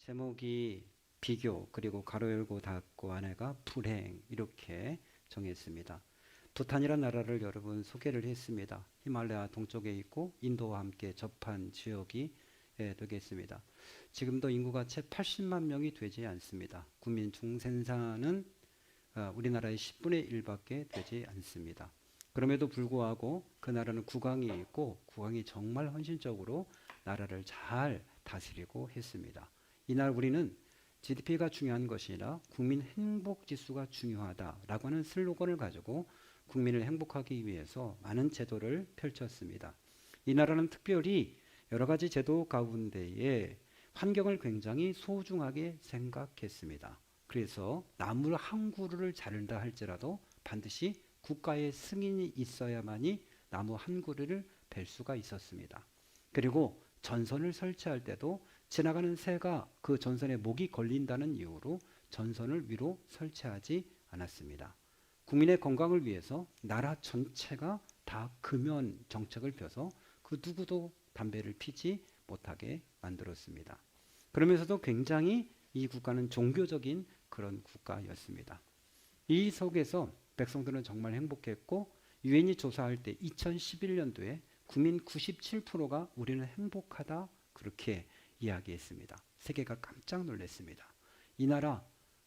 제목이 비교 그리고 가로 열고 닫고 안에가 불행 이렇게 정했습니다. 부탄이라는 나라를 여러분 소개를 했습니다. 히말라야 동쪽에 있고 인도와 함께 접한 지역이 되겠습니다. 지금도 인구가 채 80만 명이 되지 않습니다. 국민 중생산은 우리나라의 10분의 1밖에 되지 않습니다. 그럼에도 불구하고 그 나라는 국왕이 있고 국왕이 정말 헌신적으로 나라를 잘 다스리고 했습니다. 이날 우리는 GDP가 중요한 것이 아니라 국민 행복 지수가 중요하다라고 하는 슬로건을 가지고 국민을 행복하기 위해서 많은 제도를 펼쳤습니다. 이 나라는 특별히 여러 가지 제도 가운데에 환경을 굉장히 소중하게 생각했습니다. 그래서 나무 한 그루를 자른다 할지라도 반드시 국가의 승인이 있어야만이 나무 한 그루를 벨 수가 있었습니다. 그리고 전선을 설치할 때도 지나가는 새가 그 전선에 목이 걸린다는 이유로 전선을 위로 설치하지 않았습니다. 국민의 건강을 위해서 나라 전체가 다 금연 정책을 펴서 그 누구도 담배를 피지 못하게 만들었습니다. 그러면서도 굉장히 이 국가는 종교적인 그런 국가였습니다. 이 속에서 백성들은 정말 행복했고 유엔이 조사할 때 2011년도에 국민 97%가 우리는 행복하다 그렇게 이야기했습니다. 세계가 깜짝 놀랐습니다. 이 나라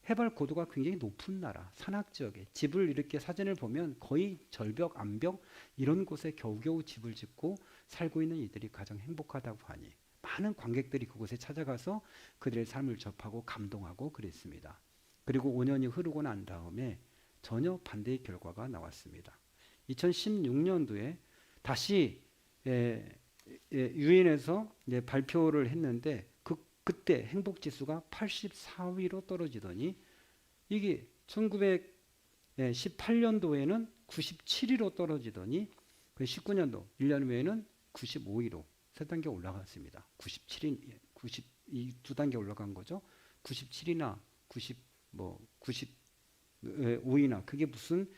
해발 고도가 굉장히 높은 나라, 산악지역에 집을 이렇게 사진을 보면 거의 절벽, 암벽 이런 곳에 겨우겨우 집을 짓고 살고 있는 이들이 가장 행복하다고 하니 많은 관객들이 그곳에 찾아가서 그들의 삶을 접하고 감동하고 그랬습니다. 그리고 5년이 흐르고 난 다음에 전혀 반대의 결과가 나왔습니다. 2016년도에 다시 유엔에서 발표를 했는데 그때 행복지수가 84위로 떨어지더니 이게 1918년도에는 97위로 떨어지더니 19년도 1년 후에는 95위로 세 단계 올라갔습니다. 97위, 두 단계 올라간 거죠. 97위나 95위나 그게 무슨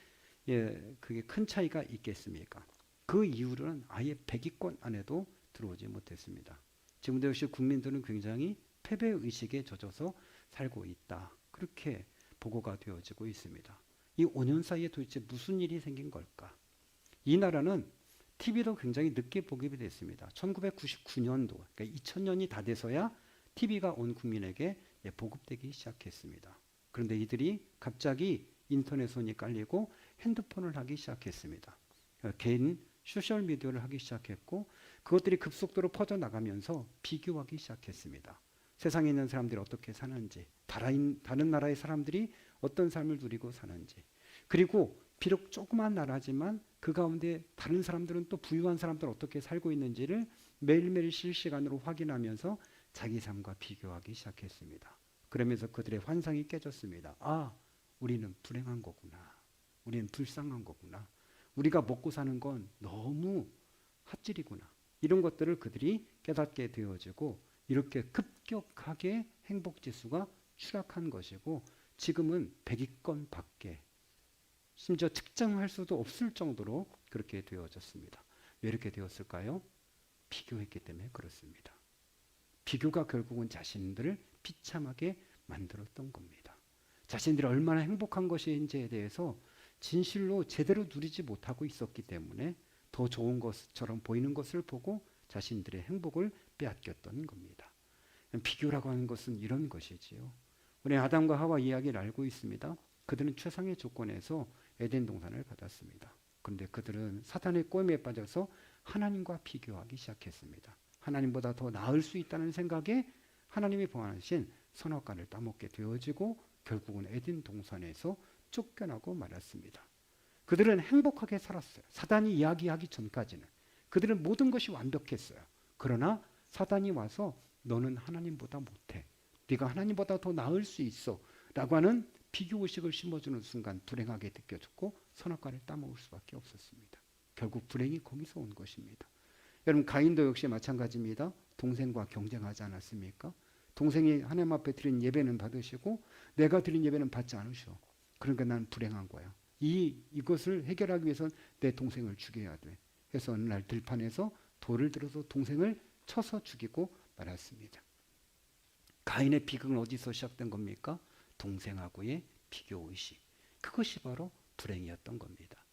그게 큰 차이가 있겠습니까? 그 이후로는 아예 100위권 안에도 들어오지 못했습니다. 지금도 역시 국민들은 굉장히 패배의식에 젖어서 살고 있다. 그렇게 보고가 되어지고 있습니다. 이 5년 사이에 도대체 무슨 일이 생긴 걸까? 이 나라는 TV도 굉장히 늦게 보급이 됐습니다. 1999년도, 그러니까 2000년이 다 돼서야 TV가 온 국민에게 보급되기 시작했습니다. 그런데 이들이 갑자기 인터넷 손이 깔리고 핸드폰을 하기 시작했습니다. 개인 소셜미디어를 하기 시작했고 그것들이 급속도로 퍼져나가면서 비교하기 시작했습니다. 세상에 있는 사람들이 어떻게 사는지, 다른 나라의 사람들이 어떤 삶을 누리고 사는지, 그리고 비록 조그만 나라지만 그 가운데 다른 사람들은 또 부유한 사람들 어떻게 살고 있는지를 매일매일 실시간으로 확인하면서 자기 삶과 비교하기 시작했습니다. 그러면서 그들의 환상이 깨졌습니다. 아, 우리는 불행한 거구나. 우리는 불쌍한 거구나. 우리가 먹고 사는 건 너무 핫질이구나. 이런 것들을 그들이 깨닫게 되어지고 이렇게 급격하게 행복지수가 추락한 것이고 지금은 100위권 밖에 심지어 측정할 수도 없을 정도로 그렇게 되어졌습니다. 왜 이렇게 되었을까요? 비교했기 때문에 그렇습니다. 비교가 결국은 자신들을 비참하게 만들었던 겁니다. 자신들이 얼마나 행복한 것인지에 대해서 진실로 제대로 누리지 못하고 있었기 때문에 더 좋은 것처럼 보이는 것을 보고 자신들의 행복을 빼앗겼던 겁니다. 비교라고 하는 것은 이런 것이지요. 우리 아담과 하와 이야기를 알고 있습니다. 그들은 최상의 조건에서 에덴 동산을 받았습니다. 그런데 그들은 사탄의 꼬임에 빠져서 하나님과 비교하기 시작했습니다. 하나님보다 더 나을 수 있다는 생각에 하나님이 봉하신 선악과를 따먹게 되어지고 결국은 에덴 동산에서 쫓겨나고 말았습니다. 그들은 행복하게 살았어요. 사단이 이야기하기 전까지는. 그들은 모든 것이 완벽했어요. 그러나 사단이 와서 너는 하나님보다 못해. 네가 하나님보다 더 나을 수 있어. 라고 하는 비교의식을 심어주는 순간 불행하게 느껴졌고 선악과를 따먹을 수밖에 없었습니다. 결국 불행이 거기서 온 것입니다. 여러분 가인도 역시 마찬가지입니다. 동생과 경쟁하지 않았습니까? 동생이 하나님 앞에 드린 예배는 받으시고 내가 드린 예배는 받지 않으셔. 그러니까 난 불행한 거야. 이것을 해결하기 위해서는 내 동생을 죽여야 돼. 그래서 어느 날 들판에서 돌을 들어서 동생을 쳐서 죽이고 말았습니다. 가인의 비극은 어디서 시작된 겁니까? 동생하고의 비교의식. 그것이 바로 불행이었던 겁니다.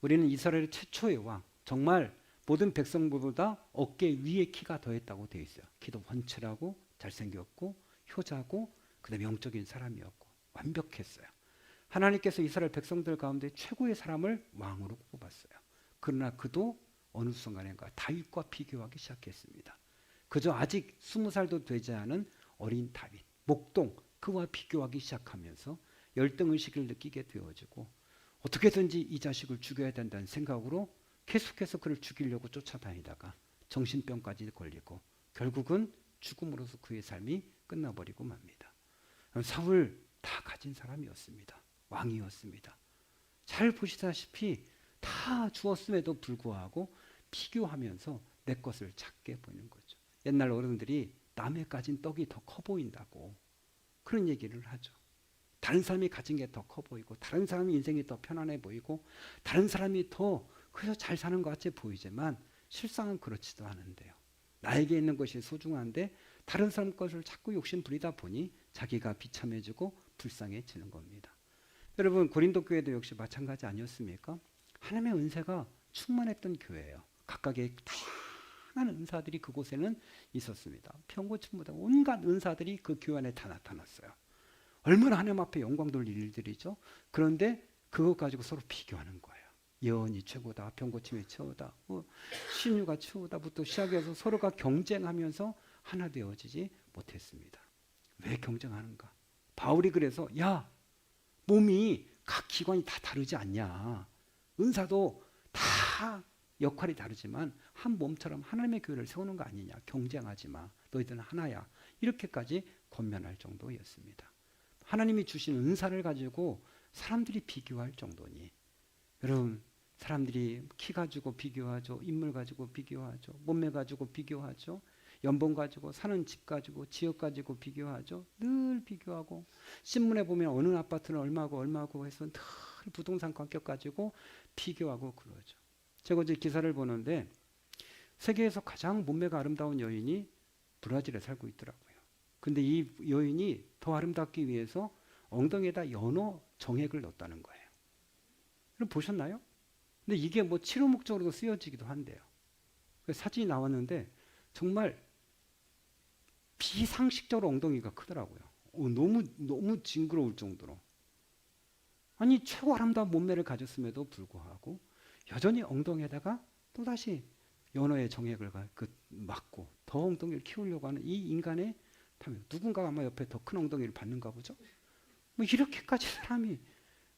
우리는 이스라엘 최초의 왕, 정말 모든 백성보다 어깨 위에 키가 더했다고 되어 있어요. 키도 훤칠하고 잘생겼고 효자고 그다음에 영적인 사람이었고 완벽했어요. 하나님께서 이스라엘 백성들 가운데 최고의 사람을 왕으로 뽑았어요. 그러나 그도 어느 순간인가 다윗과 비교하기 시작했습니다. 그저 아직 20살도 되지 않은 어린 다윗, 목동 그와 비교하기 시작하면서 열등의식을 느끼게 되어지고 어떻게든지 이 자식을 죽여야 된다는 생각으로 계속해서 그를 죽이려고 쫓아다니다가 정신병까지 걸리고 결국은 죽음으로써 그의 삶이 끝나버리고 맙니다. 사울 다 가진 사람이었습니다. 왕이었습니다. 잘 보시다시피 다 주었음에도 불구하고 비교하면서 내 것을 작게 보이는 거죠. 옛날 어른들이 남의 가진 떡이 더 커 보인다고 그런 얘기를 하죠. 다른 사람이 가진 게 더 커 보이고 다른 사람의 인생이 더 편안해 보이고 다른 사람이 더 그래서 잘 사는 것 같이 보이지만 실상은 그렇지도 않은데요. 나에게 있는 것이 소중한데 다른 사람 것을 자꾸 욕심 부리다 보니 자기가 비참해지고 불쌍해지는 겁니다. 여러분 고린도 교회도 역시 마찬가지 아니었습니까? 하나님의 은혜가 충만했던 교회예요. 각각의 다양한 은사들이 그곳에는 있었습니다. 평고침보다 온갖 은사들이 그 교회 안에 다 나타났어요. 얼마나 하나님 앞에 영광 돌릴 일들이죠. 그런데 그것 가지고 서로 비교하는 거예요. 예언이 최고다, 병고침이 최고다, 신유가 최고다부터 시작해서 서로가 경쟁하면서 하나 되어지지 못했습니다. 왜 경쟁하는가? 바울이 그래서 야 몸이 각 기관이 다 다르지 않냐. 은사도 다 역할이 다르지만 한 몸처럼 하나님의 교회를 세우는 거 아니냐. 경쟁하지 마. 너희들은 하나야. 이렇게까지 권면할 정도였습니다. 하나님이 주신 은사를 가지고 사람들이 비교할 정도니 여러분 사람들이 키 가지고 비교하죠. 인물 가지고 비교하죠. 몸매 가지고 비교하죠. 연봉 가지고 사는 집 가지고 지역 가지고 비교하죠. 늘 비교하고 신문에 보면 어느 아파트는 얼마고 해서 늘 부동산 가격 가지고 비교하고 그러죠. 제가 어제 기사를 보는데 세계에서 가장 몸매가 아름다운 여인이 브라질에 살고 있더라고요. 근데 이 여인이 더 아름답기 위해서 엉덩이에다 연어 정액을 넣었다는 거예요. 여러분 보셨나요? 근데 이게 뭐 치료 목적으로도 쓰여지기도 한대요. 사진이 나왔는데 정말 비상식적으로 엉덩이가 크더라고요. 너무 징그러울 정도로. 아니 최고 아름다운 몸매를 가졌음에도 불구하고 여전히 엉덩이에다가 또다시 연어의 정액을 맞고 더 엉덩이를 키우려고 하는 이 인간의 탐욕. 누군가가 아마 옆에 더 큰 엉덩이를 받는가 보죠. 뭐 이렇게까지 사람이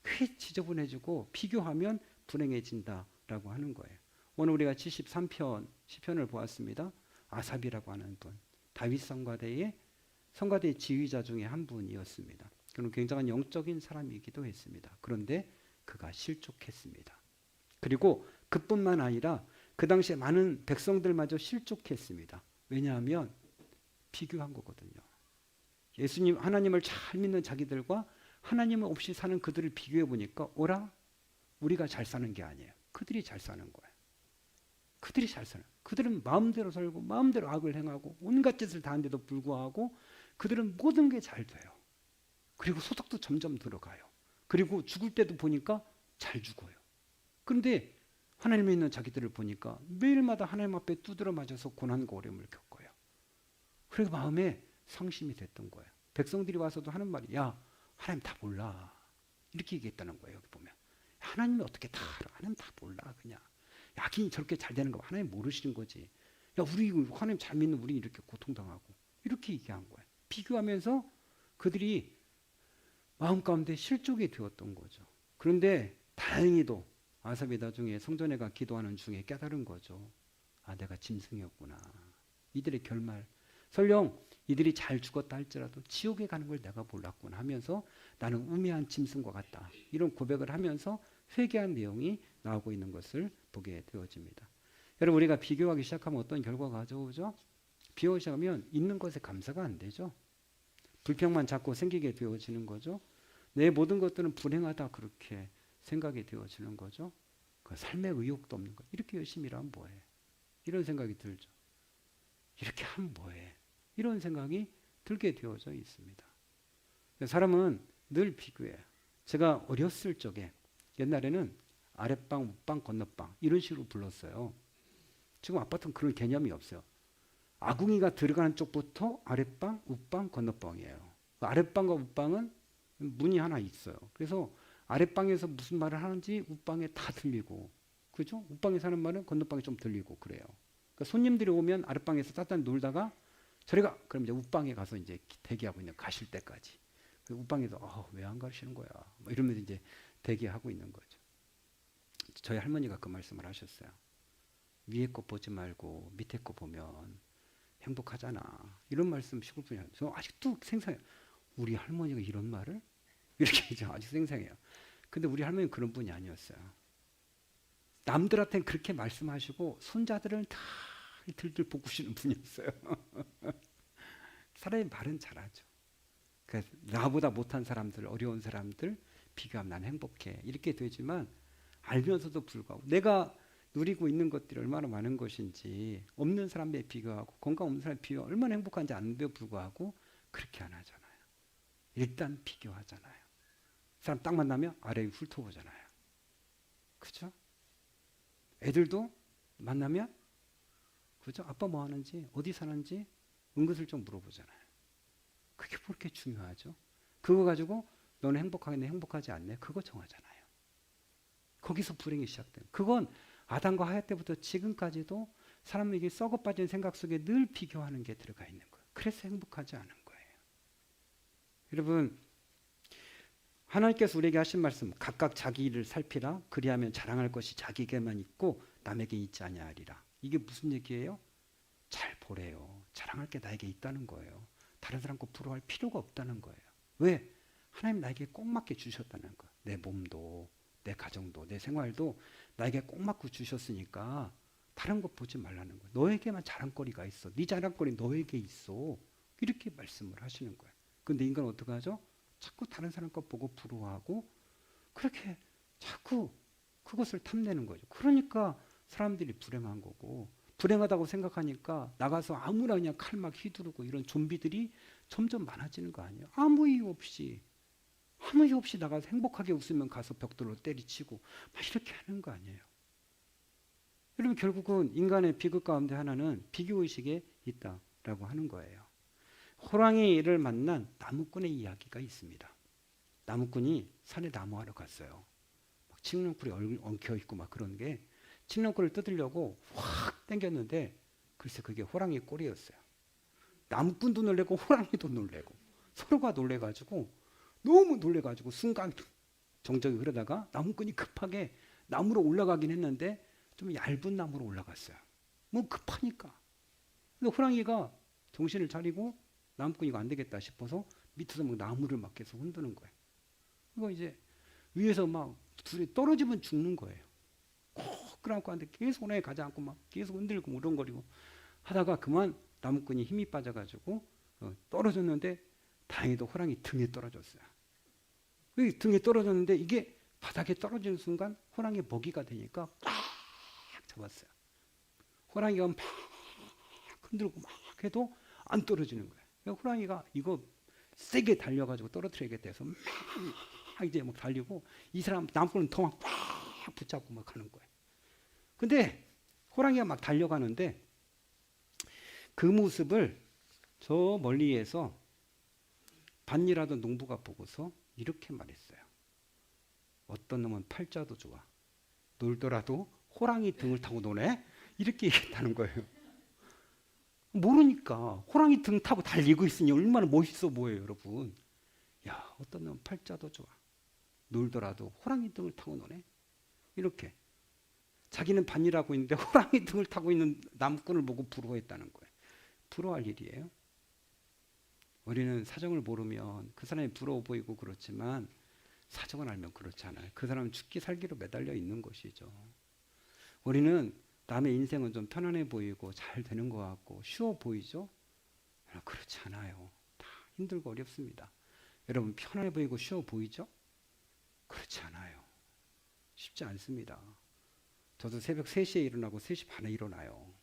꽤 지저분해지고 비교하면 불행해진다라고 하는 거예요. 오늘 우리가 73편 시편을 보았습니다. 아삽이라고 하는 분, 다윗 성가대의 지휘자 중에 한 분이었습니다. 그는 굉장한 영적인 사람이기도 했습니다. 그런데 그가 실족했습니다. 그리고 그뿐만 아니라 그 당시에 많은 백성들마저 실족했습니다. 왜냐하면 비교한 거거든요. 예수님 하나님을 잘 믿는 자기들과 하나님을 없이 사는 그들을 비교해 보니까 오라 우리가 잘 사는 게 아니에요. 그들이 잘 사는 거예요. 그들이 잘 사는. 그들은 마음대로 살고 마음대로 악을 행하고 온갖 짓을 다 하는데도 불구하고 그들은 모든 게 잘 돼요. 그리고 소득도 점점 들어가요. 그리고 죽을 때도 보니까 잘 죽어요. 그런데 하나님 믿는 자기들을 보니까 매일마다 하나님 앞에 두드려 맞아서 고난과 어려움을 겪어요. 그리고 마음에 상심이 됐던 거예요. 백성들이 와서도 하는 말이 야 하나님 다 몰라. 이렇게 얘기했다는 거예요. 여기 보면. 하나님이 어떻게 다 알아. 하나님 다 몰라 그냥. 야긴이 저렇게 잘 되는 거 하나님 모르시는 거지. 야 우리 하나님 잘 믿는 우리 이렇게 고통당하고 이렇게 얘기한 거예요. 비교하면서 그들이 마음 가운데 실족이 되었던 거죠. 그런데 다행히도 아삽이 나중에 성전에가 기도하는 중에 깨달은 거죠. 아 내가 짐승이었구나. 이들의 결말 설령 이들이 잘 죽었다 할지라도 지옥에 가는 걸 내가 몰랐구나 하면서 나는 우매한 짐승과 같다. 이런 고백을 하면서 회개한 내용이 나오고 있는 것을 보게 되어집니다. 여러분 우리가 비교하기 시작하면 어떤 결과가 가져오죠? 비교하기 시작하면 있는 것에 감사가 안 되죠. 불평만 자꾸 생기게 되어지는 거죠. 내 모든 것들은 불행하다 그렇게 생각이 되어지는 거죠. 그 삶의 의욕도 없는 거. 이렇게 열심히 일하면 뭐해? 이런 생각이 들죠. 이렇게 하면 뭐해? 이런 생각이 들게 되어져 있습니다. 사람은 늘 비교해요. 제가 어렸을 적에 옛날에는 아랫방, 윗방, 건너방 이런 식으로 불렀어요. 지금 아파트는 그런 개념이 없어요. 아궁이가 들어가는 쪽부터 아랫방, 윗방, 건너방이에요. 아랫방과 윗방은 문이 하나 있어요. 그래서 아랫방에서 무슨 말을 하는지 윗방에 다 들리고, 그죠? 윗방에서 하는 말은 건너방에 좀 들리고 그래요. 그러니까 손님들이 오면 아랫방에서 따뜻한 놀다가 저리 가! 그럼 이제 윗방에 가서 이제 대기하고 있는 가실 때까지. 윗방에서 왜 안 가시는 거야? 뭐 이러면서 이제 대기하고 있는 거죠. 저희 할머니가 그 말씀을 하셨어요. 위에 거 보지 말고 밑에 거 보면 행복하잖아. 이런 말씀 시골 분이 저 아직도 생생해요. 우리 할머니가 이런 말을 이렇게 이제 아직 생생해요. 근데 우리 할머니는 그런 분이 아니었어요. 남들한테는 그렇게 말씀하시고 손자들을 다 들들 볶으시는 분이었어요. 사람이 말은 잘하죠. 그래서 나보다 못한 사람들, 어려운 사람들 비교하면 난 행복해. 이렇게 되지만 알면서도 불구하고 내가 누리고 있는 것들이 얼마나 많은 것인지 없는 사람에 비교하고 건강 없는 사람에 비교하고 얼마나 행복한지 아는데 불구하고 그렇게 안 하잖아요. 일단 비교하잖아요. 사람 딱 만나면 아래 위 훑어보잖아요. 그죠? 애들도 만나면 그죠? 아빠 뭐 하는지 어디 사는지 은근슬쩍 물어보잖아요. 그게 뭐 그렇게 중요하죠? 그거 가지고 너는 행복하겠네 행복하지 않네 그거 정하잖아요. 거기서 불행이 시작돼요. 그건 아담과 하와 때부터 지금까지도 사람에게 썩어 빠진 생각 속에 늘 비교하는 게 들어가 있는 거예요. 그래서 행복하지 않은 거예요. 여러분 하나님께서 우리에게 하신 말씀 각각 자기 일을 살피라 그리하면 자랑할 것이 자기에게만 있고 남에게 있지 아니하리라. 이게 무슨 얘기예요? 잘 보래요. 자랑할 게 나에게 있다는 거예요. 다른 사람 거 부러워할 필요가 없다는 거예요. 왜? 하나님 나에게 꼭 맞게 주셨다는 거예요. 내 몸도 내 가정도 내 생활도 나에게 꼭 맞고 주셨으니까 다른 거 보지 말라는 거예요. 너에게만 자랑거리가 있어. 네 자랑거리 너에게 있어. 이렇게 말씀을 하시는 거예요. 근데 인간은 어떻게 하죠? 자꾸 다른 사람 거 보고 부러워하고 그렇게 자꾸 그것을 탐내는 거죠. 그러니까 사람들이 불행한 거고 불행하다고 생각하니까 나가서 아무나 그냥 칼 막 휘두르고 이런 좀비들이 점점 많아지는 거 아니에요. 아무 이유 없이 나가서 행복하게 웃으면 가서 벽돌로 때리치고 막 이렇게 하는 거 아니에요. 여러분 결국은 인간의 비극 가운데 하나는 비교의식에 있다라고 하는 거예요. 호랑이를 만난 나무꾼의 이야기가 있습니다. 나무꾼이 산에 나무하러 갔어요. 막 칡렁쿨이 엉켜있고 막 그런 게 칡렁쿨을 뜯으려고 확 당겼는데 글쎄 그게 호랑이 꼬리였어요. 나무꾼도 놀래고 호랑이도 놀래고 서로가 놀래가지고 너무 놀래가지고 순간 정적이 흐르다가 나무꾼이 급하게 나무로 올라가긴 했는데 좀 얇은 나무로 올라갔어요. 뭐 급하니까. 근데 호랑이가 정신을 차리고 나무꾼이 이거 안 되겠다 싶어서 밑에서 막 나무를 막 계속 흔드는 거예요. 이거 이제 위에서 막 둘이 떨어지면 죽는 거예요. 꼭 끌어안고 하는데 계속 호랑이 가지 않고 막 계속 흔들고 우렁거리고 하다가 그만 나무꾼이 힘이 빠져가지고 떨어졌는데 다행히도 호랑이 등에 떨어졌어요. 등에 떨어졌는데 이게 바닥에 떨어지는 순간 호랑이 먹이가 되니까 꽉 잡았어요. 호랑이가 막 흔들고 막 해도 안 떨어지는 거예요. 호랑이가 이거 세게 달려가지고 떨어뜨리겠다 막 이제 막 달리고 이 사람 나무꾼은 더 막 꽉 붙잡고 막 가는 거예요. 근데 호랑이가 막 달려가는데 그 모습을 저 멀리에서 밭일하던 농부가 보고서 이렇게 말했어요. 어떤 놈은 팔자도 좋아. 놀더라도 호랑이 등을 타고 노네? 이렇게 얘기했다는 거예요. 모르니까 호랑이 등 타고 달리고 있으니 얼마나 멋있어 보여요, 여러분. 야, 어떤 놈은 팔자도 좋아. 놀더라도 호랑이 등을 타고 노네? 이렇게. 자기는 밭일하고 있는데 호랑이 등을 타고 있는 나무꾼을 보고 부러워했다는 거예요. 부러워할 일이에요. 우리는 사정을 모르면 그 사람이 부러워 보이고 그렇지만 사정을 알면 그렇지 않아요. 그 사람은 죽기 살기로 매달려 있는 것이죠. 우리는 남의 인생은 좀 편안해 보이고 잘 되는 것 같고 쉬워 보이죠? 그렇지 않아요. 다 힘들고 어렵습니다. 여러분 편안해 보이고 쉬워 보이죠? 그렇지 않아요. 쉽지 않습니다. 저도 새벽 3시에 일어나고 3시 반에 일어나요.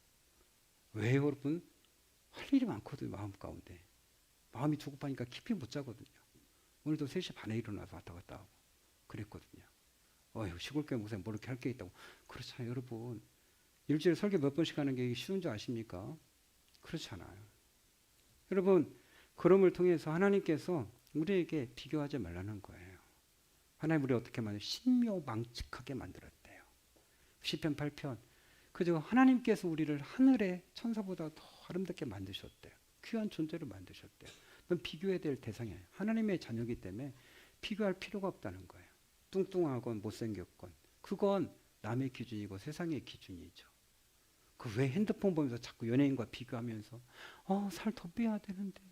왜 여러분? 할 일이 많거든요. 마음 가운데. 마음이 조급하니까 깊이 못 자거든요. 오늘도 3시 반에 일어나서 왔다 갔다 하고 그랬거든요. 어휴, 시골교회 목사님 뭐 이렇게 할 게 있다고. 그렇잖아요, 여러분. 일주일에 설교 몇 번씩 하는 게 쉬운 줄 아십니까? 그렇잖아요. 여러분, 그럼을 통해서 하나님께서 우리에게 비교하지 말라는 거예요. 하나님 우리 어떻게 신묘망측하게 만들었대요. 시편 8편. 그저 하나님께서 우리를 하늘의 천사보다 더 아름답게 만드셨대요. 귀한 존재로 만드셨대요. 넌 비교해야 될 대상이에요. 하나님의 자녀이기 때문에 비교할 필요가 없다는 거예요. 뚱뚱하건 못생겼건 그건 남의 기준이고 세상의 기준이죠. 그 왜 핸드폰 보면서 자꾸 연예인과 비교하면서 살 더 빼야 되는데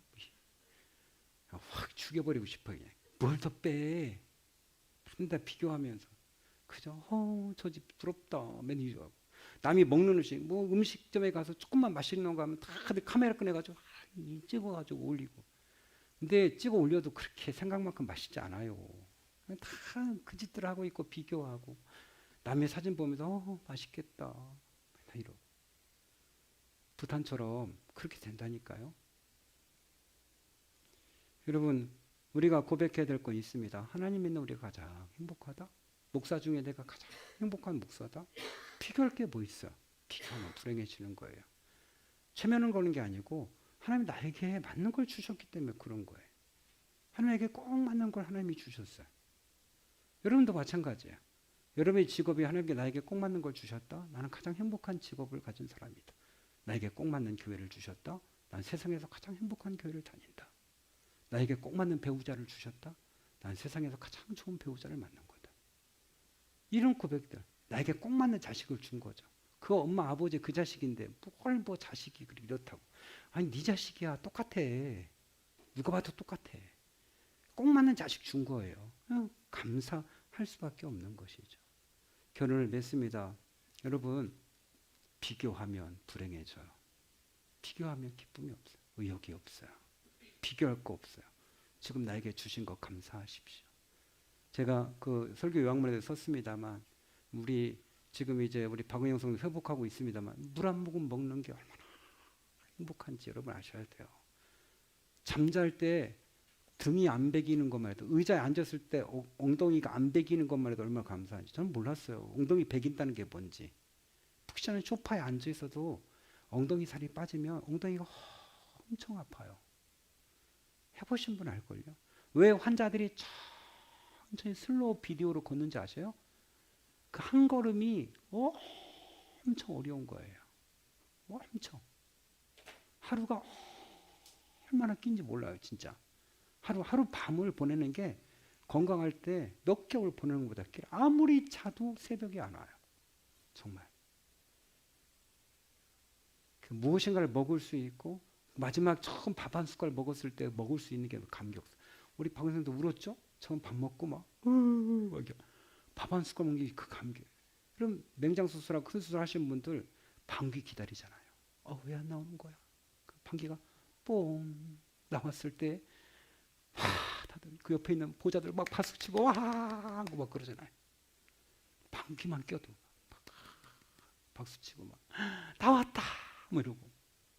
확 죽여버리고 싶어. 그냥 뭘 더 빼. 맨날 비교하면서 그저 저 집 부럽다 매니저하고 남이 먹는 음식 뭐 음식점에 가서 조금만 맛있는 거 하면 다들 카메라 꺼내가지고 찍어가지고 올리고. 근데 찍어 올려도 그렇게 생각만큼 맛있지 않아요. 다 그 짓들 하고 있고 비교하고 남의 사진 보면서 맛있겠다 이러고. 부탄처럼 그렇게 된다니까요. 여러분, 우리가 고백해야 될 건 있습니다. 하나님 믿는 우리가 가장 행복하다. 목사 중에 내가 가장 행복한 목사다. 비교할 게 뭐 있어? 비교하면 불행해지는 거예요. 체면을 거는 게 아니고 하나님이 나에게 맞는 걸 주셨기 때문에 그런 거예요. 하나님에게 꼭 맞는 걸 하나님이 주셨어요. 여러분도 마찬가지예요. 여러분의 직업이 하나님께 나에게 꼭 맞는 걸 주셨다. 나는 가장 행복한 직업을 가진 사람이다. 나에게 꼭 맞는 교회를 주셨다. 난 세상에서 가장 행복한 교회를 다닌다. 나에게 꼭 맞는 배우자를 주셨다. 난 세상에서 가장 좋은 배우자를 만난 거다. 이런 고백들. 나에게 꼭 맞는 자식을 준 거죠. 그 엄마 아버지 그 자식인데 뭘 뭐 자식이 이렇다고. 아니 네 자식이야. 똑같아. 누가 봐도 똑같아. 꼭 맞는 자식 준 거예요. 그냥 감사할 수밖에 없는 것이죠. 결론을 맺습니다. 여러분, 비교하면 불행해져요. 비교하면 기쁨이 없어요. 의욕이 없어요. 비교할 거 없어요. 지금 나에게 주신 거 감사하십시오. 제가 그 설교 요약문에도 썼습니다만 우리 지금 이제 우리 박은영 성도 회복하고 있습니다만 물 한 모금 먹는 게 얼마나 행복한지 여러분 아셔야 돼요. 잠잘 때 등이 안 베기는 것만 해도 의자에 앉았을 때 엉덩이가 안 베기는 것만 해도 얼마나 감사한지 저는 몰랐어요. 엉덩이 베긴다는 게 뭔지. 푹신한 소파에 앉아 있어도 엉덩이 살이 빠지면 엉덩이가 엄청 아파요. 해보신 분 알걸요? 왜 환자들이 천천히 슬로우 비디오로 걷는지 아세요? 그 한 걸음이 엄청 어려운 거예요. 엄청. 하루가 얼마나 긴지 몰라요, 진짜. 하루 밤을 보내는 게 건강할 때 몇 개월 보내는 것보다 길. 아무리 자도 새벽에 안 와요. 정말. 그 무엇인가를 먹을 수 있고 마지막 처음 밥 한 숟갈 먹었을 때 먹을 수 있는 게 감격스. 우리 박 선생도 울었죠? 처음 밥 먹고 막 밥 한 숟갈 먹는 게 그 감격. 그럼 맹장 수술하고 큰 수술 하신 분들 방귀 기다리잖아요. 왜 안 나오는 거야? 그 방귀가 뽕 나왔을 때 다들 그 옆에 있는 보자들 막 박수 치고 와 하고 막 그러잖아요. 방귀만 껴도 박수 치고 막 다 왔다 뭐 이러고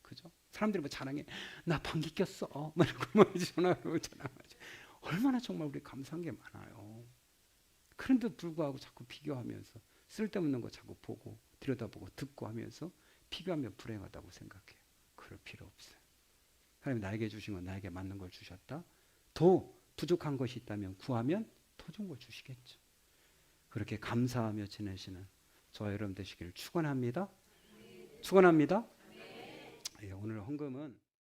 그죠? 사람들이 뭐 자랑해 나 방귀 꼈어 뭐 이러고 뭐 전화로 자랑하지. 얼마나 정말 우리 감사한 게 많아요. 그런데 불구하고 자꾸 비교하면서 쓸데없는 거 자꾸 보고 들여다보고 듣고 하면서 비교하면 불행하다고 생각해요. 그럴 필요 없어요. 하나님 나에게 주신 건 나에게 맞는 걸 주셨다. 더 부족한 것이 있다면 구하면 더 좋은 걸 주시겠죠. 그렇게 감사하며 지내시는 저와 여러분 되시기를 축원합니다. 축원합니다. 예, 오늘 헌금은